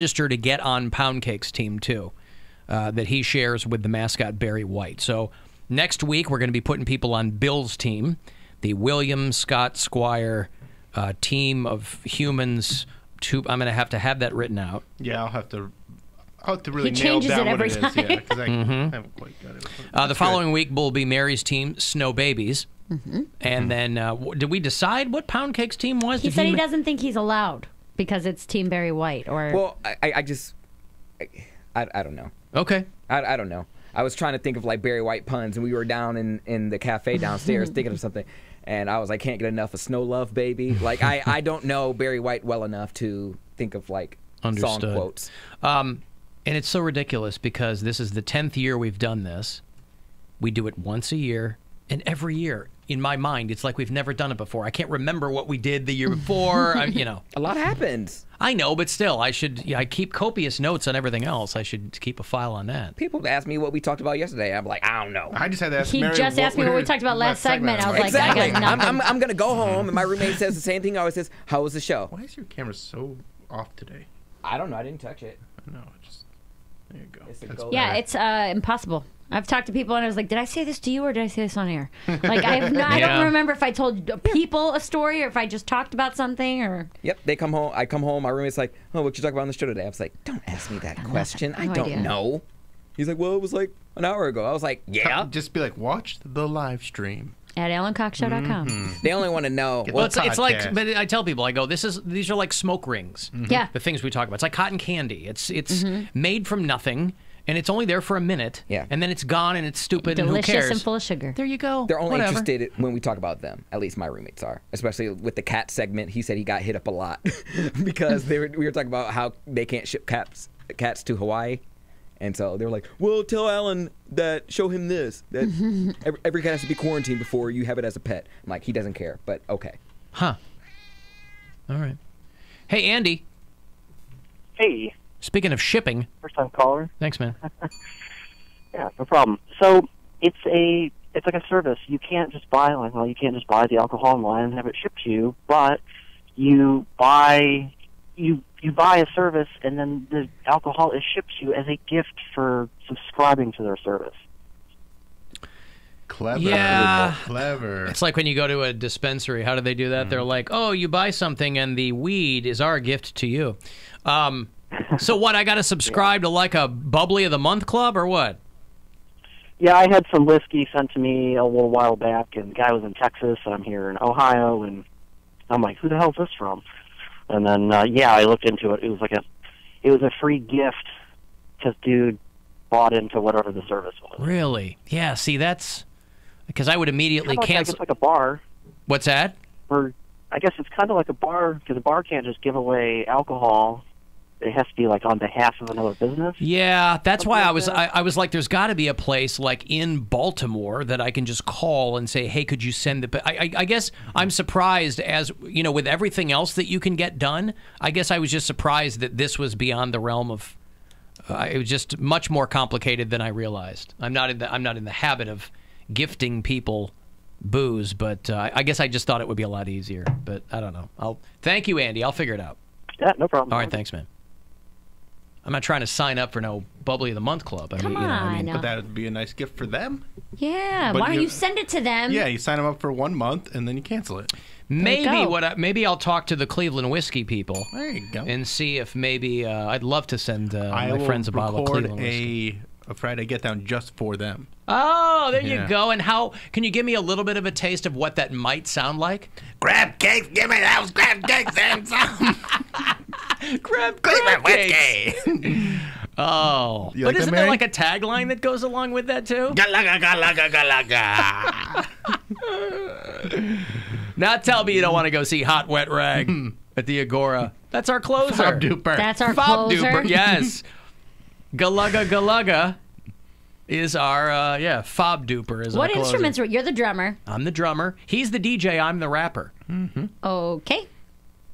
register to get on Poundcake's team, too, that he shares with the mascot, Barry White. So next week, we're going to be putting people on Bill's team, the William Scott Squire team of humans. I'm going to have that written out. Yeah, I'll have to really nail down what it is. Yeah, because I haven't quite got it. The following week will be Mary's team, Snow Babies. And then, did we decide what Poundcake's team was? He said he doesn't think he's allowed because it's Team Barry White. Or well, I don't know. Okay. I don't know. I was trying to think of like Barry White puns, and we were down in the cafe downstairs thinking of something, and I was like, can't get enough of Snow Love Baby. Like I don't know Barry White well enough to think of like song quotes. And it's so ridiculous because this is the 10th year we've done this. We do it once a year, and every year, in my mind, it's like we've never done it before. I can't remember what we did the year before. A lot happens. I know, but still, I keep copious notes on everything else. I should keep a file on that. People ask me what we talked about yesterday. I'm like, I don't know. I just had to ask He Mary just asked me what we talked about last segment. I was like, I got nothing. I'm going to go home, and my roommate says the same thing. He always says, how was the show? Why is your camera so off today? I don't know. I didn't touch it. No, just there you go. Yeah, it's impossible. I've talked to people and I was like, did I say this to you or did I say this on air? Like, I don't remember if I told people a story or if I just talked about something or... Yep, they come home. I come home. My roommate's like, oh, what you talk about on the show today? I was like, don't ask me that question. I don't know. He's like, well, it was like an hour ago. I was like, yeah. Just be like, watch the live stream. At AlanCoxShow.com. They only want to know. Well, it's like, but I tell people, I go, these are like smoke rings. Yeah. The things we talk about. It's like cotton candy. It's made from nothing. And it's only there for a minute, and then it's gone, and it's stupid, delicious, and who cares? and full of sugar. There you go. They're only interested when we talk about them. At least my roommates are. Especially with the cat segment. He said he got hit up a lot because we were talking about how they can't ship cats to Hawaii. And so they were like, well, tell Alan that, show him this, that every cat has to be quarantined before you have it as a pet. I'm like, he doesn't care, but okay. Huh. All right. Hey, Andy. Hey. Speaking of shipping. First time caller. Thanks, man. Yeah, no problem. So it's like a service. You can't just buy the alcohol online and have it shipped to you, but you buy a service and then the alcohol is shipped to you as a gift for subscribing to their service. Clever. Yeah. Clever. It's like when you go to a dispensary. How do they do that? They're like, oh, you buy something and the weed is our gift to you. So what, I got to subscribe to like a Bubbly of the Month club or what? Yeah, I had some whiskey sent to me a little while back, and the guy was in Texas, and I'm here in Ohio, and I'm like, who the hell is this from? And then, I looked into it. It was a free gift because dude bought into whatever the service was. Really? Yeah, see, that's... Because I would immediately cancel... It's like a bar. What's that? Or I guess it's kind of like a bar, because a bar can't just give away alcohol. It has to be like on behalf of another business. Yeah, that's why I was like, there's got to be a place like in Baltimore that I can just call and say, hey, could you send the... I guess I'm surprised, as you know, with everything else that you can get done. I guess I was just surprised that this was beyond the realm of... it was just much more complicated than I realized. I'm not in the habit of gifting people booze, but I guess I just thought it would be a lot easier. But I don't know. Thank you, Andy. I'll figure it out. Yeah, no problem. All right, thanks, man. I'm not trying to sign up for no Bubbly of the Month club. Come on. But that would be a nice gift for them. Yeah, why don't you send it to them? Yeah, you sign them up for 1 month and then you cancel it. Maybe I'll talk to the Cleveland whiskey people. There you go. And see if maybe I'd love to send my friends a bottle of Cleveland whiskey. A Friday get down just for them. Oh, there you go. And how can you give me a little bit of a taste of what that might sound like? Grab cakes, give me those grab cakes and some. grab Cleveland cakes. whiskey. Oh, you but like isn't that, there Mary? like a tagline that goes along with that too? Galaga, galaga, galaga. Now tell me you don't want to go see Hot Wet Rag at the Agora. That's our closer. Fob duper. That's our Fob closer. duper. Yes. Galaga Galaga is our fob duper. Is what our closer. instruments? You're the drummer. I'm the drummer. He's the DJ. I'm the rapper. Okay.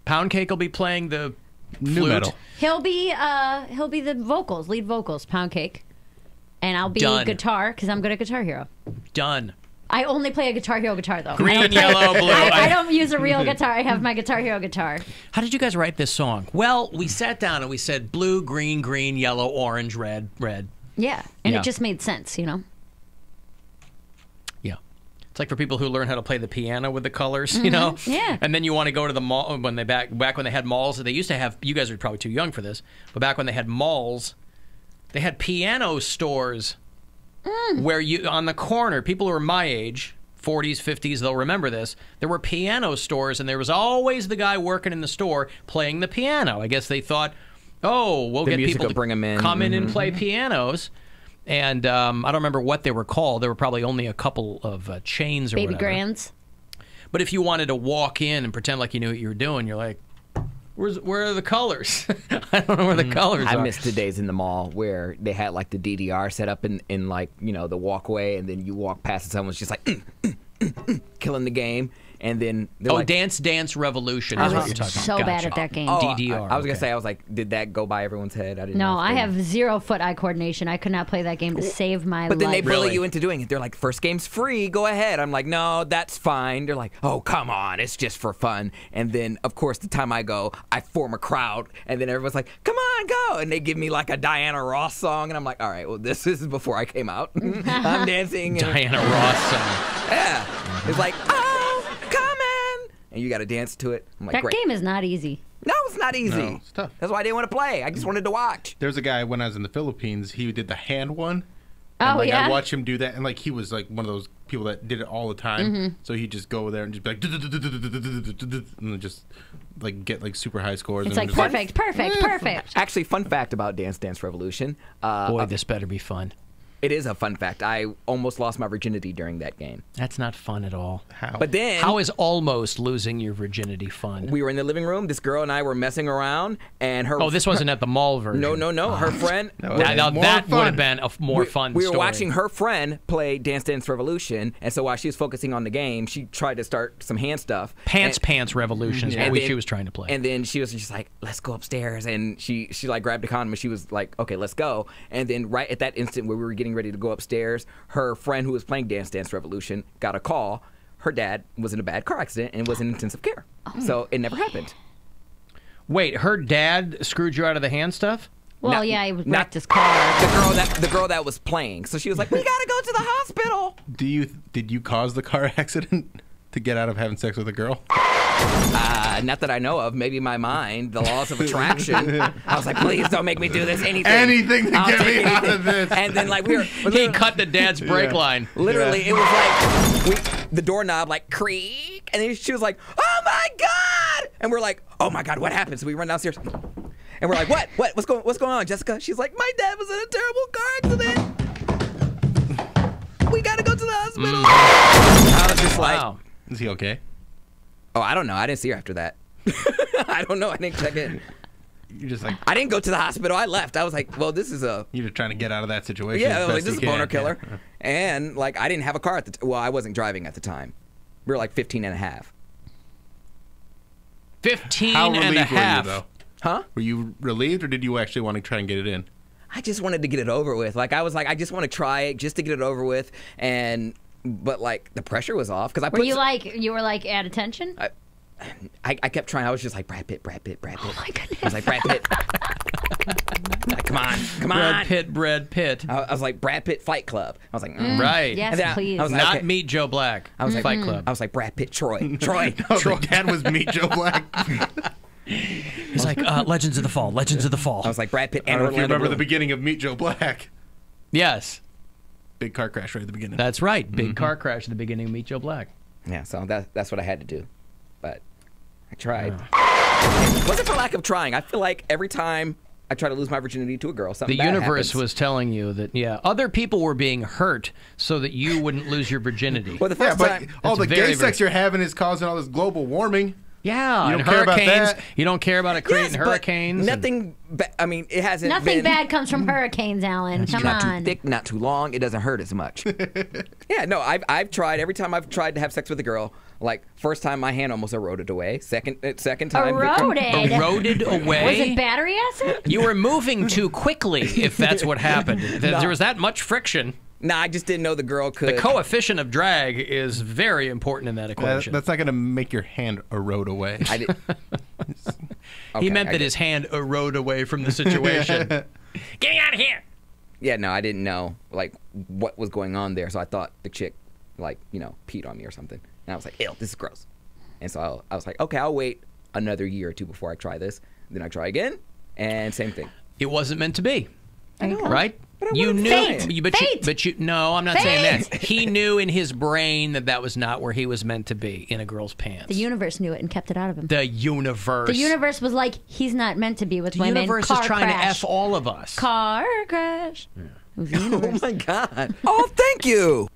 Poundcake will be playing the New flute. metal. He'll be the vocals, lead vocals, Poundcake, and I'll be Done. guitar because I'm good at Guitar Hero. Done. I only play a Guitar Hero guitar, though. Green, yellow, blue. I don't use a real guitar. I have my Guitar Hero guitar. How did you guys write this song? Well, we sat down and we said blue, green, green, yellow, orange, red, red. Yeah, and Yeah. it just made sense, you know? Yeah. It's like for people who learn how to play the piano with the colors, you know? Yeah. And then you want to go to the mall when they back when they had malls. They used to have, you guys are probably too young for this, but back when they had malls, they had piano stores where you, on the corner, people who are my age, 40s, 50s, they'll remember this. There were piano stores, and there was always the guy working in the store playing the piano. I guess they thought, oh, we'll get people to bring 'em in. come in and play pianos. And I don't remember what they were called. There were probably only a couple of chains or Baby whatever. Grands. But if you wanted to walk in and pretend like you knew what you were doing, you're like, where are the colors? I don't know where the colors I are. missed the days in the mall where they had like the DDR set up in like, you know, the walkway, and then you walk past and someone's just like killing the game. And then Oh, like, Dance Dance Revolution is I what was you're talking so about. bad at that game. oh, DDR. I was gonna okay. say, I was like, did that go by everyone's head? I didn't No, know if I they- have zero foot-eye coordination. I could not play that game to save my But then they life. bully Really? you into doing it. They're like, first game's free, go ahead. I'm like, no, that's fine. They're like, oh, come on, it's just for fun. And then, of course, the time I go, I form a crowd, and then everyone's like, come on, go. And they give me like a Diana Ross song, and I'm like, all right, well, this is before I came out. I'm dancing. And, Diana Ross song. yeah. It's like, oh, coming. And you got to dance to it. I'm like, That great. game is not easy. No, it's not easy. No, it's tough. That's why I didn't want to play. I just wanted to watch. There's a guy when I was in the Philippines. He did the hand one. Oh, And, like, yeah? I watch him do that, and like he was like one of those people that did it all the time. So he'd just go there and just be like, and then just like get like super high scores. It's and like just, perfect. Actually, fun fact about Dance Dance Revolution. Boy, this better be fun. It is a fun fact. I almost lost my virginity during that game. That's not fun at all. How? But then How is almost losing your virginity fun? we were in the living room. This girl and I were messing around, and her. Oh, this wasn't at the mall version. No. Her friend. No, That, More that would have fun. been a more fun We were story. watching her friend play Dance Dance Revolution, and so while she was focusing on the game, she tried to start some hand stuff. Pants Revolution is And what then- she was trying to play. And then she was just like, "Let's go upstairs." And she like grabbed a condom and she was like, "Okay, let's go." And then right at that instant where we were getting ready to go upstairs, her friend who was playing Dance Dance Revolution got a call. Her dad was in a bad car accident and was in intensive care, so it never happened. Wait, her dad screwed you out of the hand stuff? Well, Not- yeah, he not- wrecked his car. The girl that was playing. So she was like, "We gotta go to the hospital." did you cause the car accident to get out of having sex with a girl? Not that I know of. Maybe my mind, the laws of attraction. I was like, "Please don't make me do this. Anything, Anything to I'll get take me out anything." of this. And then like we were He cut the dad's brake line. literally, it was like the doorknob like creak, and then she was like, "Oh my god!" And we're like, "Oh my god, what happened?" So we run downstairs, and we're like, "What? What's going on, Jessica?" She's like, "My dad was in a terrible car accident. We gotta go to the hospital." I was just like, Wow. Is he okay? "Oh, I don't know. I didn't see her after that. I don't know. I didn't check in. You're just like I didn't go to the hospital. I left. I was like, well, this is a you're just trying to get out of that situation. yeah, as like, best this is a you boner can. killer." Yeah. And like I didn't have a car at the well, I wasn't driving at the time. We were like 15 and a half. 15 How and relieved a half. were you though? Huh? Were you relieved, or did you actually want to try and get it in? I just wanted to get it over with. Like I was like, I just want to try it just to get it over with. But like the pressure was off because I Were put. you were like at attention? I kept trying. I was just like Brad Pitt. Oh my goodness. I was like Brad Pitt. Like, come on. Brad Pitt. I was like Brad Pitt Fight Club. I was like, Right. Yes, And then please. I was like, Not okay. Meet Joe Black. I was like Fight Club. I was like Brad Pitt, Troy. No, the dad was Meet Joe Black. He's like, Legends of the Fall. Legends of the Fall. I was like Brad Pitt I and don't know if you Orlando remember the Bloom. beginning of Meet Joe Black. Yes, Big car crash right at the beginning. that's right. Big car crash at the beginning of Meet Joe Black. Yeah, so that's what I had to do. But I tried. It wasn't for lack of trying. I feel like every time I try to lose my virginity to a girl, something The bad universe happens. was telling you that, yeah, other people were being hurt so that you wouldn't lose your virginity. Well, the Yeah, first but time. all the That's very, gay sex you're having is causing all this global warming. Yeah, You and don't care about hurricanes. that? You don't care about it creating Yes, but hurricanes. and- Nothing. I mean, it hasn't. Nothing been, bad comes from hurricanes, Alan. Come Not on. too thick, not too long. It doesn't hurt as much. Yeah, no, I've tried. Every time I've tried to have sex with a girl, like first time my hand almost eroded away. Second time. Eroded. Eroded away. Was it battery acid? You were moving too quickly, if that's what happened. There was that much friction. Nah, I just didn't know the girl could. The coefficient of drag is very important in that equation. That's not going to make your hand erode away. I did. He meant that his hand erode away from the situation. Get me out of here! Yeah, no, I didn't know like what was going on there, so I thought the chick, like, you know, peed on me or something, and I was like, ew, this is gross. And so I was like, okay, I'll wait another year or two before I try this. Then I try again, and same thing. It wasn't meant to be. I know. Right? But You knew, Fate. but you. No, I'm not saying that. He knew in his brain that that was not where he was meant to be, in a girl's pants. The universe knew it and kept it out of him. The universe. The universe was like, he's not meant to be with The women. universe Car is trying crash. to F all of us. Car crash. It was the universe. Oh my God. Oh, thank you.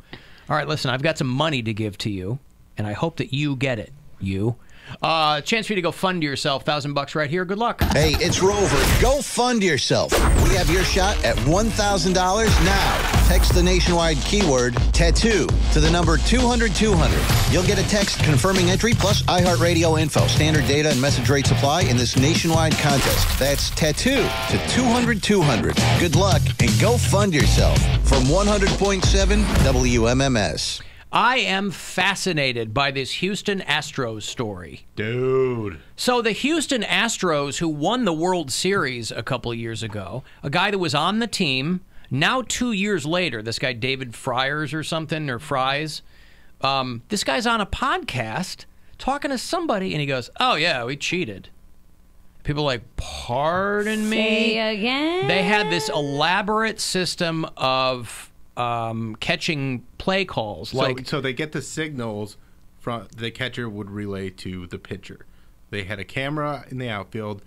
All right, listen, I've got some money to give to you, and I hope that you get it. You. Chance for you to go fund yourself. $1,000 right here. Good luck. Hey, it's Rover. Go fund yourself. We have your shot at $1,000 now. Text the nationwide keyword tattoo to the number 200-200. You'll get a text confirming entry plus iHeartRadio info, standard data, and message rate supply in this nationwide contest. That's tattoo to 200-200. Good luck and go fund yourself. From 100.7 WMMS. I am fascinated by this Houston Astros story. Dude. So the Houston Astros, who won the World Series a couple of years ago, a guy that was on the team, now 2 years later, this guy David Fryers or something, or Fries, this guy's on a podcast talking to somebody, and he goes, oh, yeah, we cheated. People are like, pardon me? Say again? They had this elaborate system of catching play calls. So they get the signals from the catcher would relay to the pitcher. They had a camera in the outfield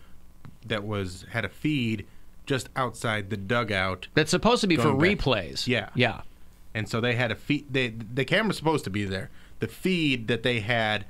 that had a feed just outside the dugout. That's supposed to be for going back. replays. Yeah. Yeah. And so they had a feed. The camera's supposed to be there. The feed that they had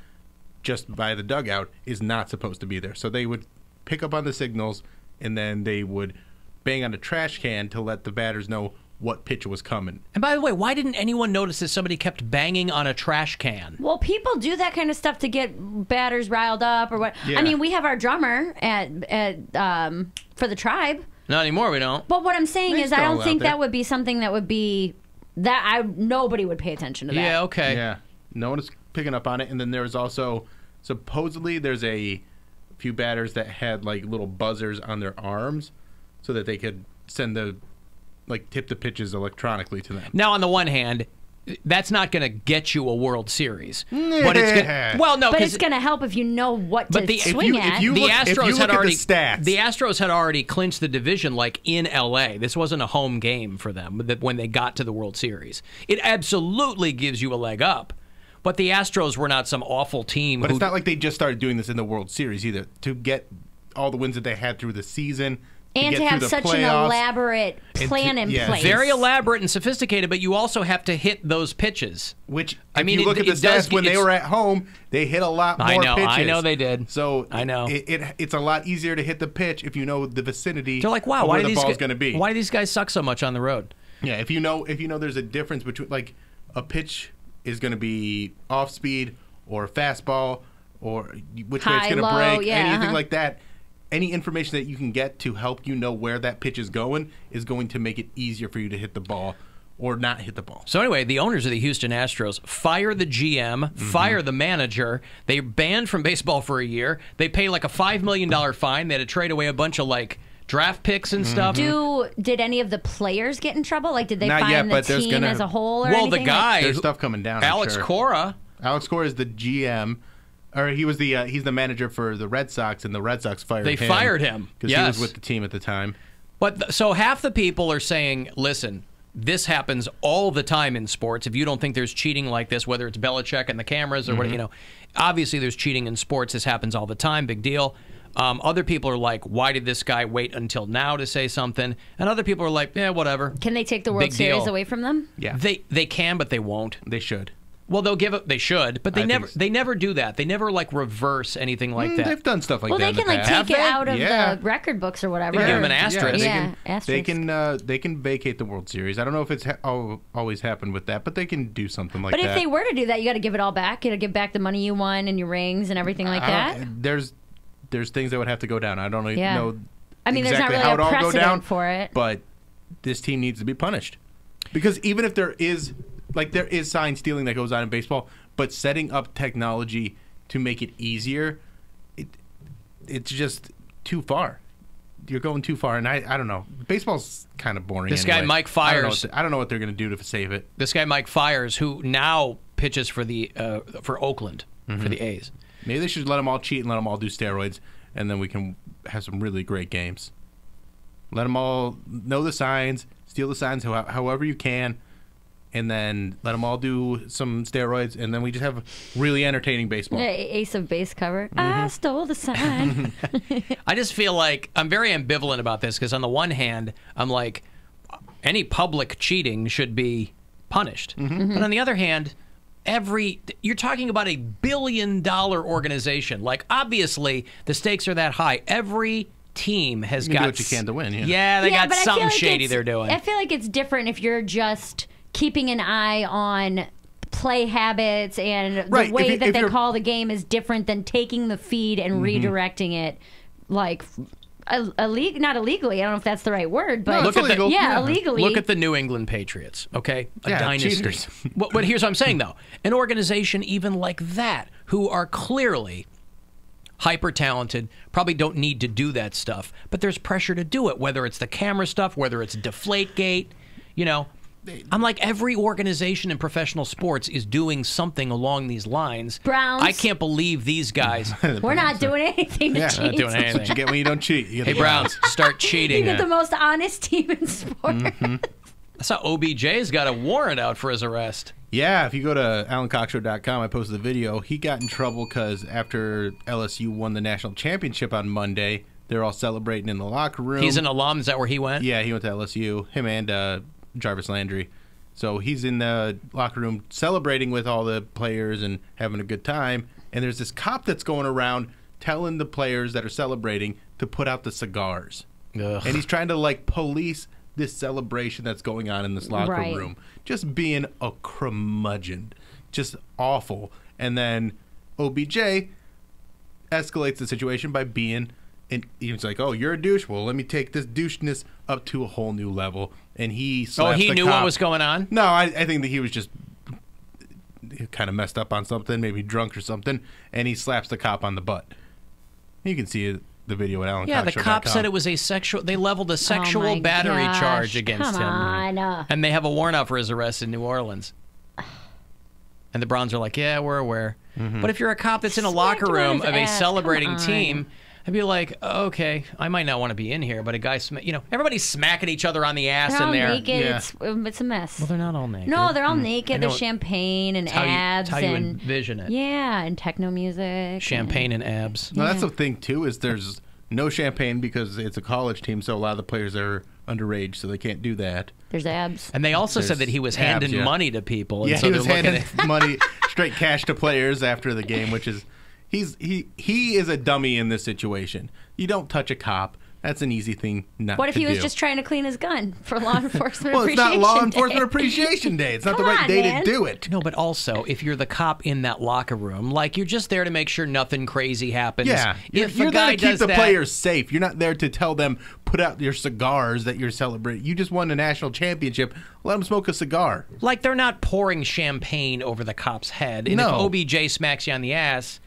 just by the dugout is not supposed to be there. So they would pick up on the signals, and then they would bang on a trash can to let the batters know what pitch was coming. And by the way, why didn't anyone notice that somebody kept banging on a trash can? Well, people do that kind of stuff to get batters riled up or what. Yeah. I mean, we have our drummer for the Tribe. Not anymore, we don't. But what I'm saying They is, I still don't out think there. that would be something that would be nobody would pay attention to that. Yeah, okay. Yeah. No one is picking up on it. And then there's also, supposedly, there's a few batters that had like little buzzers on their arms so that they could send tip the pitches electronically to them. Now, on the one hand, that's not going to get you a World Series. But it's Yeah. But it's going to help if you know what to swing at. if you the look Astros at had already the stats. The Astros had already clinched the division, like in LA. This wasn't a home game for them when they got to the World Series. It absolutely gives you a leg up. But the Astros were not some awful team. But it's not like they just started doing this in the World Series either. To get all the wins that they had through the season, and to have such an elaborate plan in place. Very elaborate and sophisticated, but you also have to hit those pitches. Which, I mean, if you look at the stats when they were at home, they hit a lot more pitches. I know they did. So I know it's a lot easier to hit the pitch if you know the vicinity. They're like, wow, of why where do the these ball's going to be? Why do these guys suck so much on the road? Yeah, if you know there's a difference between like a pitch is going to be off speed or a fastball or which way it's going to break, anything like that. Any information that you can get to help you know where that pitch is going to make it easier for you to hit the ball or not hit the ball. So anyway, the owners of the Houston Astros fire the GM, fire the manager. They banned from baseball for a year. They pay like a $5 million fine. They had to trade away a bunch of like draft picks and stuff. Did any of the players get in trouble? Like, did they Not fine yet, the but there's team as a whole or anything? The guy, there's stuff coming down. Alex Cora. Alex Cora is the GM. Or he was he's the manager for the Red Sox, and the Red Sox fired him. They fired him because he was with the team at the time. But so half the people are saying, listen, this happens all the time in sports. If you don't think there's cheating like this, whether it's Belichick and the cameras or what, obviously there's cheating in sports. This happens all the time. Big deal. Other people are like, why did this guy wait until now to say something? And other people are like, yeah, whatever. Can they take the World Series away from them? Yeah, they can, but they won't. They should. Well, they'll give it. They should, but they never do that. They never like reverse anything like that. They've done stuff like that. Well, they can like take it out of the record books or whatever. They give them an asterisk. They can vacate the World Series. I don't know if it's always happened with that, but they can do something like that. But if they were to do that, you got to give it all back. You got to give back the money you won and your rings and everything like that. There's things that would have to go down. I don't know. I mean, exactly there's not how really it a all go down precedent for it. But this team needs to be punished. Because even if there is sign stealing that goes on in baseball, but setting up technology to make it easier, it's just too far. You're going too far, and I don't know. Baseball's kind of boring. This anyway. guy Mike Fiers. I don't know what they're going to do to save it. This guy Mike Fiers, who now pitches for the for Oakland for the A's. Maybe they should let them all cheat and let them all do steroids, and then we can have some really great games. Let them all know the signs, steal the signs however you can, and then let them all do some steroids, and then we just have really entertaining baseball. Ace of Base cover. I stole the sign. I just feel like I'm very ambivalent about this because on the one hand, I'm like, any public cheating should be punished. But on the other hand, you're talking about a $1 billion organization. Like, obviously, the stakes are that high. Every team has got... do what you can to win, they got something shady they're doing. I feel like it's different if you're just keeping an eye on play habits, and the way that they call the game is different than taking the feed and redirecting it, like not illegally. I don't know if that's the right word, but illegally. Look at the New England Patriots, okay? A dynasty. Cheaters. But here's what I'm saying, though. An organization even like that, who are clearly hyper talented, probably don't need to do that stuff, but there's pressure to do it, whether it's the camera stuff, whether it's Deflategate, you know. I'm like, every organization in professional sports is doing something along these lines. Browns. I can't believe these guys. We're not doing anything to cheat. Not doing anything. That's what you get when you don't cheat. Hey, Browns, start cheating. You get the most honest team in sports. I saw OBJ's got a warrant out for his arrest. Yeah, if you go to AlanCoxShow.com, I posted the video. He got in trouble because after LSU won the national championship on Monday, they're all celebrating in the locker room. He's an alum. Is that where he went? Yeah, he went to LSU. Him and Jarvis Landry. So he's in the locker room celebrating with all the players and having a good time. And there's this cop that's going around telling the players that are celebrating to put out the cigars. Ugh. And he's trying to, like, police this celebration that's going on in this locker room. Just being a curmudgeon. Just awful. And then OBJ escalates the situation by being... And he's like, "Oh, you're a douche. Well, let me take this doucheness up to a whole new level." And he slaps he the knew cop. what was going on? No, I think that he was just kind of messed up on something, maybe drunk or something, and he slaps the cop on the butt. You can see the video at Alan Yeah, Cox the Show. cop said it was a sexual... They leveled a sexual battery charge against him. On. And they have a warrant out for his arrest in New Orleans. And the Browns are like, yeah, we're aware. But if you're a cop that's in a locker room of a celebrating team... I'd be like, okay, I might not want to be in here, but a guy, everybody's smacking each other on the ass they're in there. All naked. Yeah. It's a mess. Well, they're not all naked. No, they're all naked. There's champagne and abs. That's how you and envision it. Yeah, and techno music. Champagne and abs. Well, that's the thing, too, is there's no champagne because it's a college team, so a lot of the players are underage, so they can't do that. There's abs. And they also said that he was handing money to people. And Yeah, so he was handing money, straight cash to players after the game, which is... He is a dummy in this situation. You don't touch a cop. That's an easy thing not to do. What if he was just trying to clean his gun for Law Enforcement Well, it's not Law Enforcement Day. Appreciation Day. It's not the Come right on, day man. to do it. No, but also, if you're the cop in that locker room, like, you're just there to make sure nothing crazy happens. Yeah, If you're a there guy to keep does the that, players safe. You're not there to tell them, put out your cigars that you're celebrating. You just won a national championship. Let them smoke a cigar. like, they're not pouring champagne over the cop's head. And No. if OBJ smacks you on the ass...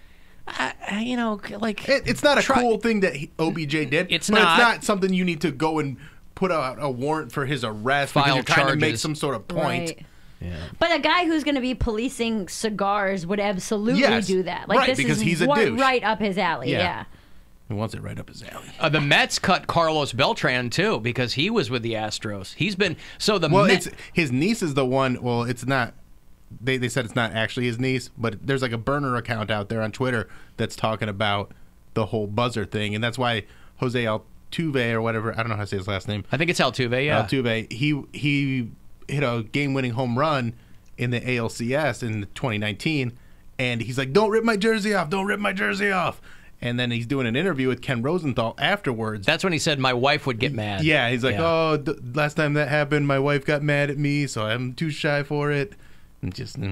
like It's not a cool thing that OBJ did. It's but not. It's not something you need to go and put out a warrant for his arrest because File you're trying to make charges. some sort of point. Right. But a guy who's going to be policing cigars would absolutely do that. Like, right, this because is he's a douche. right up his alley. Yeah. He wants it right up his alley. The Mets cut Carlos Beltran too because he was with the Astros. He's been it's his niece is the one. Well, it's not. They said it's not actually his niece, but there's like a burner account out there on Twitter that's talking about the whole buzzer thing, and that's why Jose Altuve or whatever, I don't know how to say his last name. I think it's Altuve, yeah. Altuve, he hit a game-winning home run in the ALCS in 2019, and he's like, "Don't rip my jersey off! Don't rip my jersey off!" And then he's doing an interview with Ken Rosenthal afterwards. That's when he said, "My wife would get mad." Yeah, he's like, last time that happened, my wife got mad at me, so I'm too shy for it."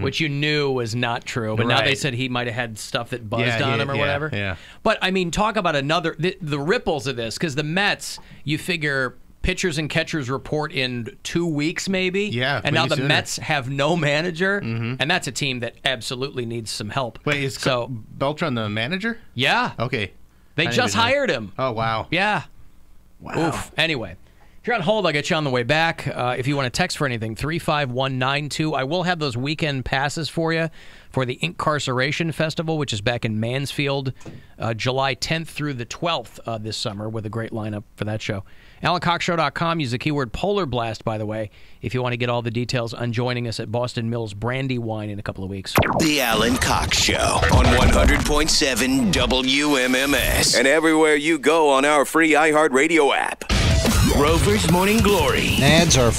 Which you knew was not true, but now they said he might have had stuff that buzzed on him or whatever. Yeah. But I mean, talk about the ripples of this, because the Mets, you figure pitchers and catchers report in 2 weeks, maybe. Yeah, and now the sooner. Mets have no manager, and that's a team that absolutely needs some help. Wait, is Beltran the manager? Yeah. Okay. They just hired him. Oh, wow. Yeah. Wow. Oof. Anyway. If you're on hold, I'll get you on the way back. If you want to text for anything, 35192. I will have those weekend passes for you for the Incarceration Festival, which is back in Mansfield, July 10th through the 12th this summer, with a great lineup for that show. AlanCoxShow.com. Use the keyword Polar Blast, by the way, if you want to get all the details on joining us at Boston Mills Brandy Wine in a couple of weeks. The Alan Cox Show on 100.7 WMMS and everywhere you go on our free iHeartRadio app. Rover's Morning Glory. Ads are